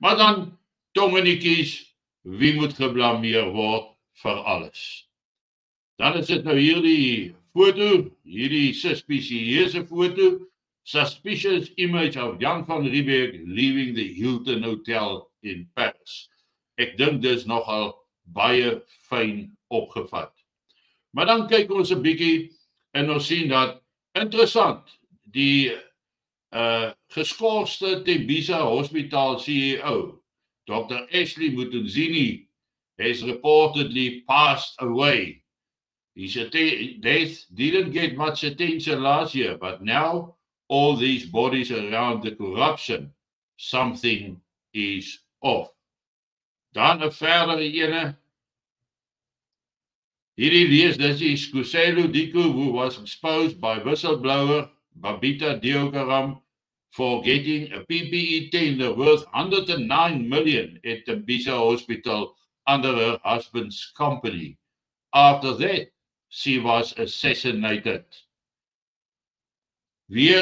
Maar dan tongenetjies, wie moet geblameer word vir alles? Dan is dit nou hierdie foto, hierdie suspicieuse foto, suspicious image of Jan van Riebeeck leaving the Hilton Hotel in Paris. Ek dink dis nogal baie fyn opgevat. Maar dan kyk ons 'n bietjie en ons sien dat interessant, die geskorste Tembisa Hospitaal CEO, Dr. Ashley Mutunzini, has reportedly passed away. His death didn't get much attention last year, but now all these bodies around the corruption, something is off. Dan 'n verdere ene. Hierdie lees dat Kuselo Diko, who was exposed by whistleblower Babita Deokaram for getting a PPE tender worth 109 million at Tembisa Hospital under her husband's company. After that, she was assassinated. Weer